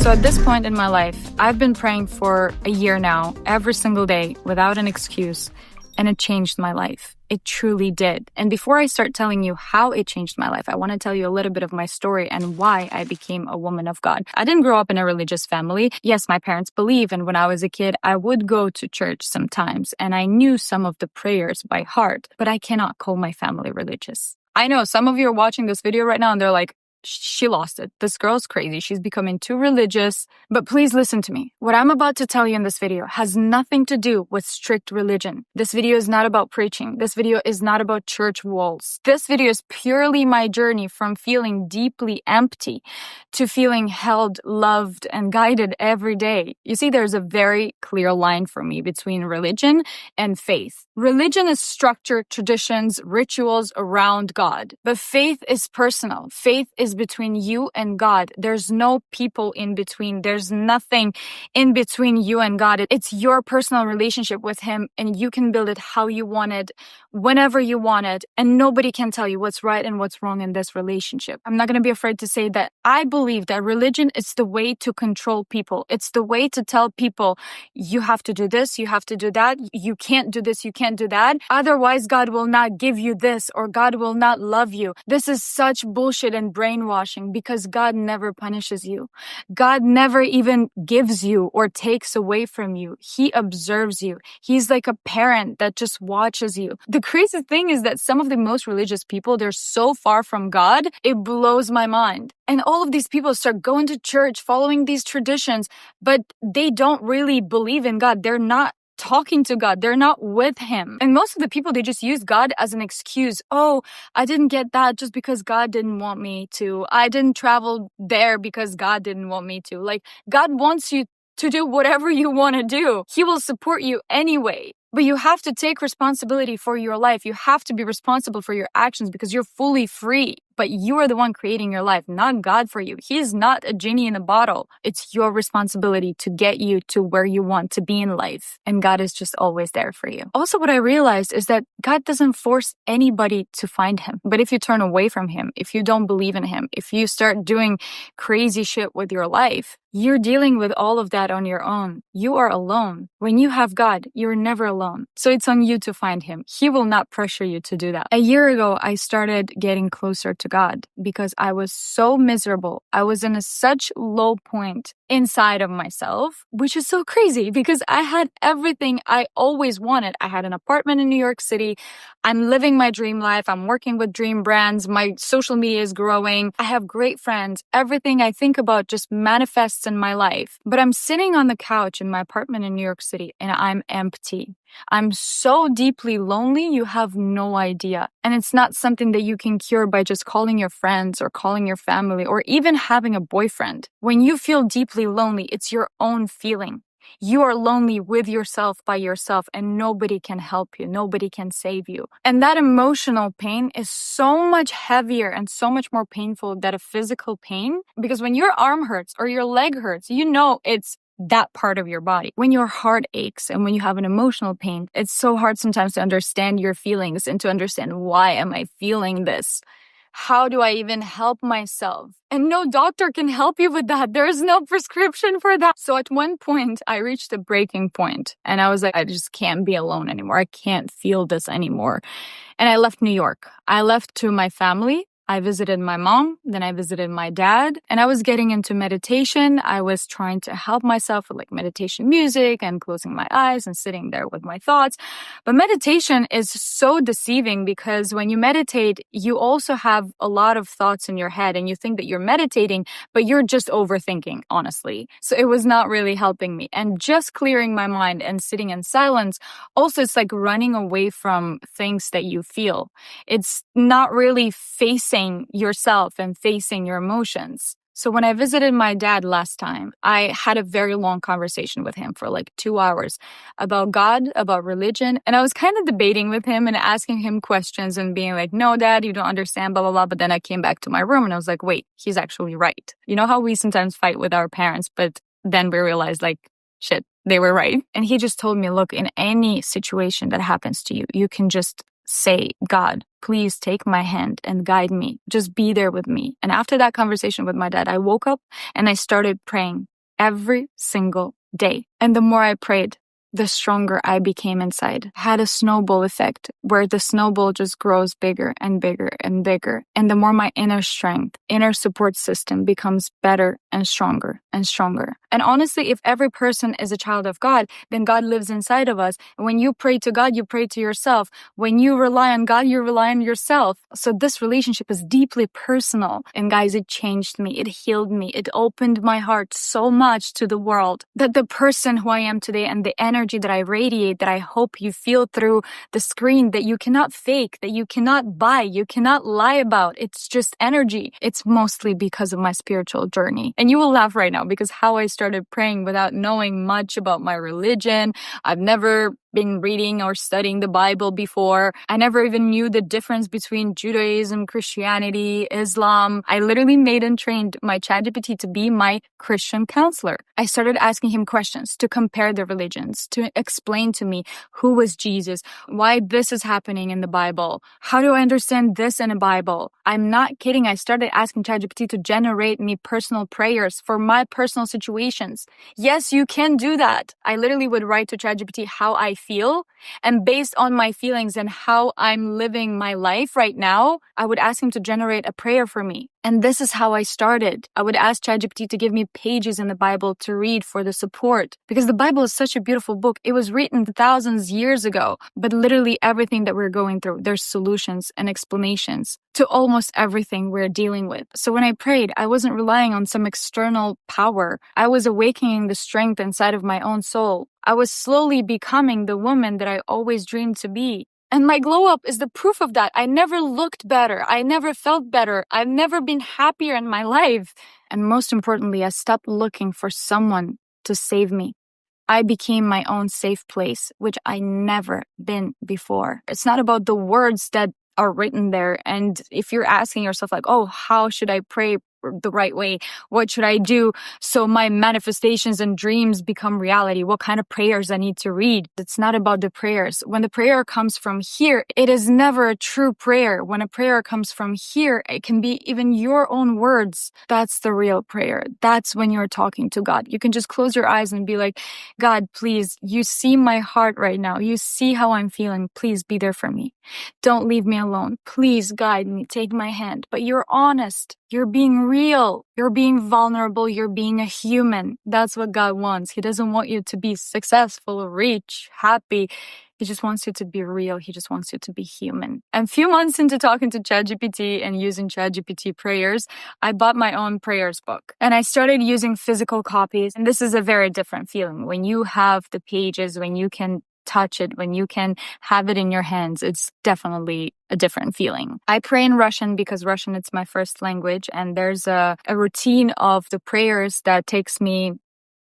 So at this point in my life, I've been praying for a year now, every single day, without an excuse, and it changed my life. It truly did. And before I start telling you how it changed my life, I want to tell you a little bit of my story and why I became a woman of God. I didn't grow up in a religious family. Yes, my parents believe, and when I was a kid, I would go to church sometimes, and I knew some of the prayers by heart, but I cannot call my family religious. I know some of you are watching this video right now and they're like, she lost it. This girl's crazy. She's becoming too religious. But please listen to me. What I'm about to tell you in this video has nothing to do with strict religion. This video is not about preaching. This video is not about church walls. This video is purely my journey from feeling deeply empty to feeling held, loved, and guided every day. You see, there's a very clear line for me between religion and faith. Religion is structured, traditions, rituals around God. But faith is personal. Faith is between you and God. There's no people in between. There's nothing in between you and God. It's your personal relationship with Him, and you can build it how you want it, whenever you want it, and nobody can tell you what's right and what's wrong in this relationship. I'm not going to be afraid to say that I believe that religion is the way to control people. It's the way to tell people, you have to do this, you have to do that, you can't do this, you can't do that. Otherwise, God will not give you this, or God will not love you. This is such bullshit and brainwashing, because God never punishes you. God never even gives you or takes away from you. He observes you. He's like a parent that just watches you. The crazy thing is that some of the most religious people, they're so far from God, it blows my mind. And all of these people start going to church, following these traditions, but they don't really believe in God. They're not talking to God. They're not with Him. And most of the people, they just use God as an excuse. Oh, I didn't get that just because God didn't want me to. I didn't travel there because God didn't want me to. Like, God wants you to do whatever you want to do. He will support you anyway. But you have to take responsibility for your life. You have to be responsible for your actions because you're fully free. But you are the one creating your life, not God for you. He is not a genie in a bottle. It's your responsibility to get you to where you want to be in life. And God is just always there for you. Also, what I realized is that God doesn't force anybody to find Him. But if you turn away from Him, if you don't believe in Him, if you start doing crazy shit with your life, you're dealing with all of that on your own. You are alone. When you have God, you're never alone. So it's on you to find Him. He will not pressure you to do that. A year ago, I started getting closer to God because I was so miserable. I was in such low point inside of myself, which is so crazy because I had everything I always wanted. I had an apartment in New York City. I'm living my dream life. I'm working with dream brands. My social media is growing. I have great friends. Everything I think about just manifests in my life. But I'm sitting on the couch in my apartment in New York City and I'm empty. I'm so deeply lonely, you have no idea. And it's not something that you can cure by just calling your friends or calling your family or even having a boyfriend. When you feel deeply lonely, it's your own feeling. You are lonely with yourself, by yourself, and nobody can help you. Nobody can save you. And that emotional pain is so much heavier and so much more painful than a physical pain. Because when your arm hurts or your leg hurts, you know it's that part of your body. When your heart aches and when you have an emotional pain, it's so hard sometimes to understand your feelings and to understand, why am I feeling this? How do I even help myself? And no doctor can help you with that. There is no prescription for that. So at one point, I reached a breaking point and I was like, I just can't be alone anymore. I can't feel this anymore. And I left New York. I left to my family. I visited my mom, then I visited my dad, and I was getting into meditation. I was trying to help myself with like meditation music and closing my eyes and sitting there with my thoughts. But meditation is so deceiving because when you meditate, you also have a lot of thoughts in your head and you think that you're meditating, but you're just overthinking, honestly. So it was not really helping me. And just clearing my mind and sitting in silence, also it's like running away from things that you feel. It's not really facing yourself and facing your emotions. So when I visited my dad last time, I had a very long conversation with him for like 2 hours about God, about religion. And I was kind of debating with him and asking him questions and being like, no, Dad, you don't understand, blah, blah, blah. But then I came back to my room and I was like, wait, he's actually right. You know how we sometimes fight with our parents, but then we realize like, shit, they were right. And he just told me, look, in any situation that happens to you, you can just say, God, please take my hand and guide me. Just be there with me. And after that conversation with my dad, I woke up and I started praying. every single day. And the more I prayed, the stronger I became inside. I had a snowball effect where the snowball just grows bigger and bigger and bigger. And the more my inner strength, inner support system becomes better and stronger and stronger. And honestly, if every person is a child of God, then God lives inside of us. And when you pray to God, you pray to yourself. When you rely on God, you rely on yourself. So this relationship is deeply personal. And guys, it changed me. It healed me. It opened my heart so much to the world that the person who I am today and the energy that I radiate, that I hope you feel through the screen, that you cannot fake, that you cannot buy, you cannot lie about. It's just energy. It's mostly because of my spiritual journey. And you will laugh right now because how I started praying without knowing much about my religion. I've never been reading or studying the Bible before. I never even knew the difference between Judaism, Christianity, Islam. I literally made and trained my ChatGPT to be my Christian counselor. I started asking him questions to compare the religions, to explain to me who was Jesus, why this is happening in the Bible, how do I understand this in the Bible. I'm not kidding. I started asking ChatGPT to generate me personal prayers for my personal situations. Yes, you can do that. I literally would write to ChatGPT how I feel, and based on my feelings and how I'm living my life right now, I would ask him to generate a prayer for me. And this is how I started. I would ask ChatGPT to give me pages in the Bible to read for the support, because the Bible is such a beautiful book. It was written thousands of years ago, but literally everything that we're going through, there's solutions and explanations to almost everything we're dealing with. So when I prayed, I wasn't relying on some external power. I was awakening the strength inside of my own soul. I was slowly becoming the woman that I always dreamed to be. And my glow up is the proof of that. I never looked better. I never felt better. I've never been happier in my life. And most importantly, I stopped looking for someone to save me. I became my own safe place, which I never been before. It's not about the words that are written there. And if you're asking yourself like, oh, how should I pray the right way? What should I do so my manifestations and dreams become reality? What kind of prayers I need to read? It's not about the prayers. When the prayer comes from here, it is never a true prayer. When a prayer comes from here, it can be even your own words. That's the real prayer. That's when you're talking to God. You can just close your eyes and be like, God, please, you see my heart right now. You see how I'm feeling. Please be there for me. Don't leave me alone. Please guide me. Take my hand. But you're honest. You're being real. You're being vulnerable. You're being a human. That's what God wants. He doesn't want you to be successful, rich, happy. He just wants you to be real. He just wants you to be human. And a few months into talking to ChatGPT and using ChatGPT prayers, I bought my own prayers book. And I started using physical copies. And this is a very different feeling. When you have the pages, when you can touch it, when you can have it in your hands, it's definitely a different feeling. I pray in Russian because Russian is my first language, and there's a routine of the prayers that takes me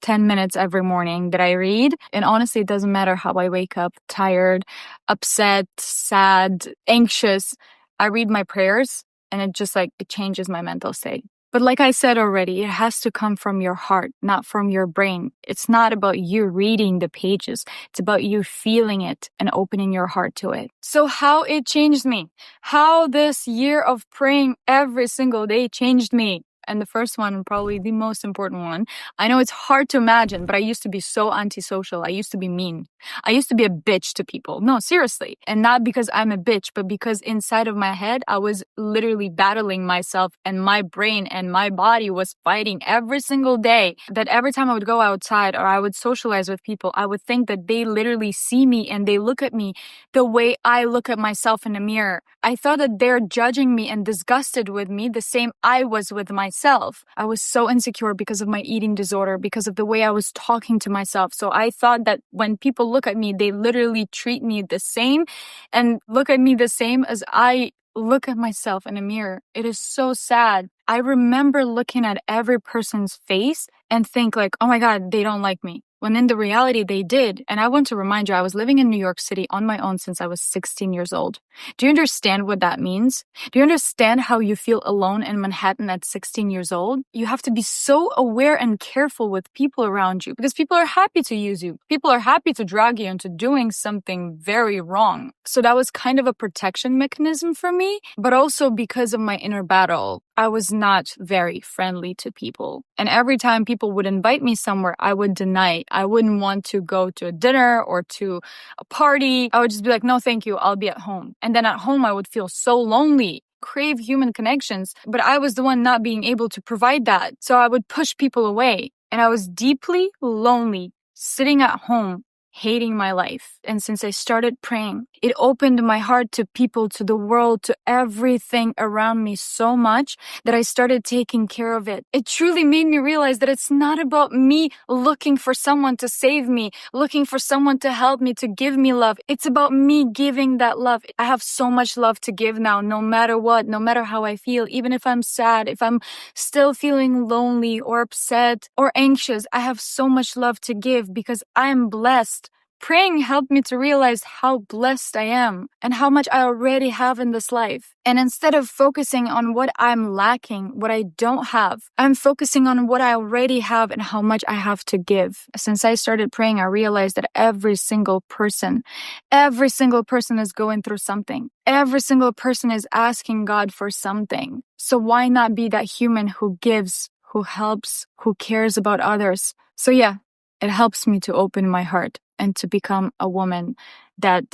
10 minutes every morning that I read. And honestly, it doesn't matter how I wake up, tired, upset, sad, anxious. I read my prayers and it changes my mental state. But like I said already, it has to come from your heart, not from your brain. It's not about you reading the pages. It's about you feeling it and opening your heart to it. So how it changed me, how this year of praying every single day changed me. And the first one, and probably the most important one, I know it's hard to imagine, but I used to be so antisocial. I used to be mean. I used to be a bitch to people. No, seriously. And not because I'm a bitch, but because inside of my head, I was literally battling myself, and my brain and my body was fighting every single day. That every time I would go outside or I would socialize with people, I would think that they literally see me and they look at me the way I look at myself in the mirror. I thought that they're judging me and disgusted with me the same I was with myself. I was so insecure because of my eating disorder, because of the way I was talking to myself. So I thought that when people look at me, they literally treat me the same and look at me the same as I look at myself in a mirror. It is so sad. I remember looking at every person's face and think like, oh my God, they don't like me. When in the reality they did. And I want to remind you, I was living in New York City on my own since I was 16 years old. Do you understand what that means? Do you understand how you feel alone in Manhattan at 16 years old? You have to be so aware and careful with people around you because people are happy to use you. People are happy to drag you into doing something very wrong. So that was kind of a protection mechanism for me, but also because of my inner battle. I was not very friendly to people. And every time people would invite me somewhere, I would deny. I wouldn't want to go to a dinner or to a party. I would just be like, no, thank you. I'll be at home. And then at home, I would feel so lonely, crave human connections, but I was the one not being able to provide that. So I would push people away. And I was deeply lonely, sitting at home, hating my life. And since I started praying, it opened my heart to people, to the world, to everything around me so much that I started taking care of it. It truly made me realize that it's not about me looking for someone to save me, looking for someone to help me, to give me love. It's about me giving that love. I have so much love to give now, no matter what, no matter how I feel, even if I'm sad, if I'm still feeling lonely or upset or anxious, I have so much love to give because I am blessed. Praying helped me to realize how blessed I am and how much I already have in this life. And instead of focusing on what I'm lacking, what I don't have, I'm focusing on what I already have and how much I have to give. Since I started praying, I realized that every single person is going through something. Every single person is asking God for something. So why not be that human who gives, who helps, who cares about others? So yeah, it helps me to open my heart and to become a woman that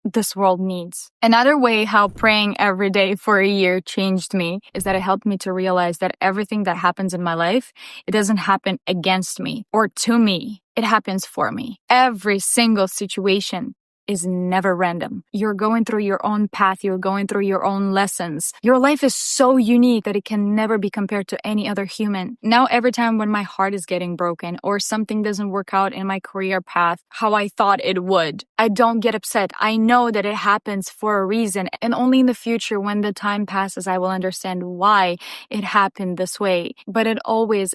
this world needs. Another way how praying every day for a year changed me is that it helped me to realize that everything that happens in my life, it doesn't happen against me or to me. It happens for me. Every single situation is never random. You're going through your own path. You're going through your own lessons. Your life is so unique that it can never be compared to any other human. Now, every time when my heart is getting broken or something doesn't work out in my career path how I thought it would, I don't get upset. I know that it happens for a reason. And only in the future, when the time passes, I will understand why it happened this way. But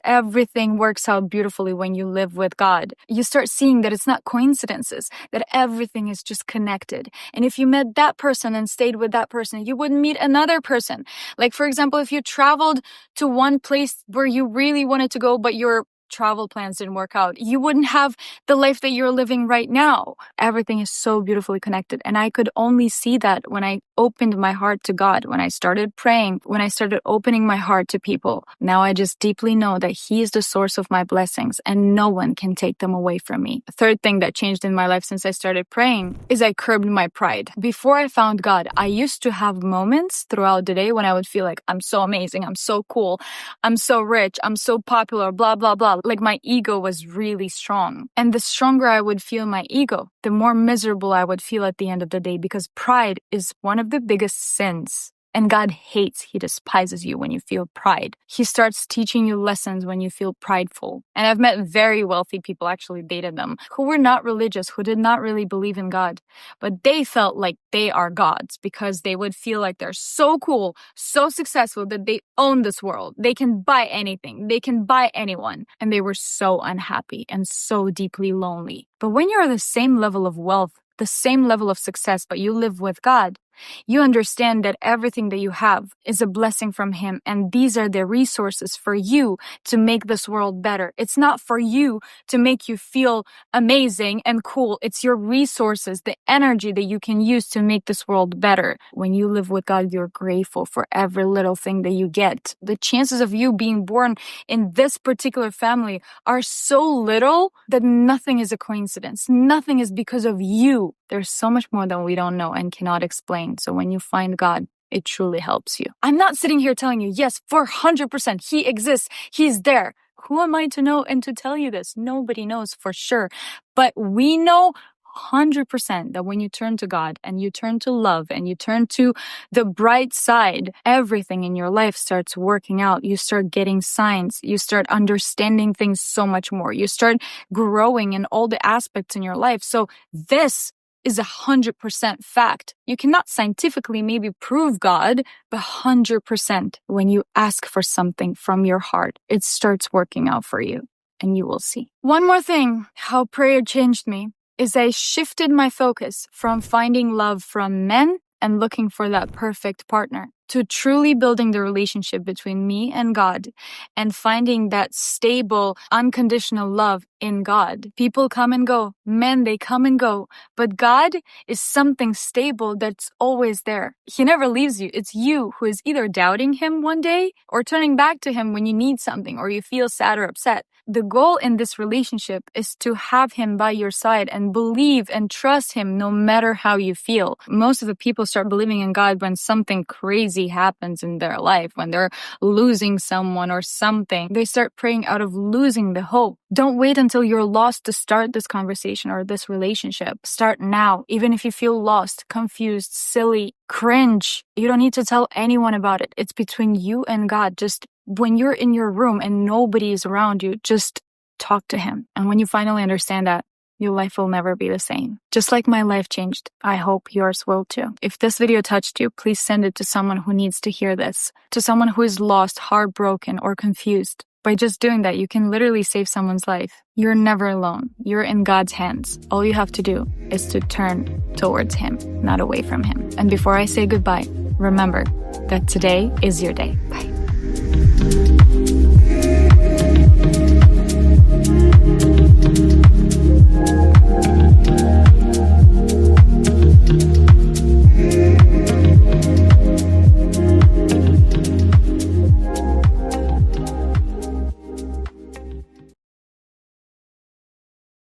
everything works out beautifully when you live with God. You start seeing that it's not coincidences, that everything is just connected. And if you met that person and stayed with that person, you wouldn't meet another person. Like, for example, if you traveled to one place where you really wanted to go, but your travel plans didn't work out, you wouldn't have the life that you're living right now. Everything is so beautifully connected. And I could only see that when I opened my heart to God, when I started praying, when I started opening my heart to people. Now I just deeply know that He is the source of my blessings and no one can take them away from me. The third thing that changed in my life since I started praying is I curbed my pride. Before I found God, I used to have moments throughout the day when I would feel like I'm so amazing, I'm so cool, I'm so rich, I'm so popular, blah, blah, blah. Like my ego was really strong. And the stronger I would feel my ego, the more miserable I would feel at the end of the day, because pride is one of the biggest sins. And God hates, He despises you when you feel pride. He starts teaching you lessons when you feel prideful. And I've met very wealthy people, actually dated them, who were not religious, who did not really believe in God. But they felt like they are gods because they would feel like they're so cool, so successful that they own this world. They can buy anything. They can buy anyone. And they were so unhappy and so deeply lonely. But when you're at the same level of wealth, the same level of success, but you live with God, you understand that everything that you have is a blessing from Him, and these are the resources for you to make this world better. It's not for you to make you feel amazing and cool. It's your resources, the energy that you can use to make this world better. When you live with God, you're grateful for every little thing that you get. The chances of you being born in this particular family are so little that nothing is a coincidence. Nothing is because of you. There's so much more that we don't know and cannot explain. So when you find God, it truly helps you. I'm not sitting here telling you, yes, 400%, He exists. He's there. Who am I to know and to tell you this? Nobody knows for sure. But we know 100% that when you turn to God and you turn to love and you turn to the bright side, everything in your life starts working out. You start getting signs. You start understanding things so much more. You start growing in all the aspects in your life. So this is 100% fact. You cannot scientifically maybe prove God, but 100% when you ask for something from your heart, it starts working out for you, and you will see. One more thing, how prayer changed me is I shifted my focus from finding love from men and looking for that perfect partner to truly building the relationship between me and God and finding that stable, unconditional love in God. People come and go. Men, they come and go. But God is something stable that's always there. He never leaves you. It's you who is either doubting him one day or turning back to him when you need something or you feel sad or upset. The goal in this relationship is to have him by your side and believe and trust him no matter how you feel. Most of the people start believing in God when something crazy happens in their life, when they're losing someone or something. They start praying out of losing the hope. Don't wait until you're lost to start this conversation or this relationship. Start now. Even if you feel lost, confused, silly, cringe, you don't need to tell anyone about it. It's between you and God. Just when you're in your room and nobody is around you, just talk to him. And when you finally understand that, your life will never be the same. Just like my life changed, I hope yours will too. If this video touched you, please send it to someone who needs to hear this, to someone who is lost, heartbroken, or confused. By just doing that, you can literally save someone's life. You're never alone. You're in God's hands. All you have to do is to turn towards him, not away from him. And before I say goodbye, remember that today is your day. Bye.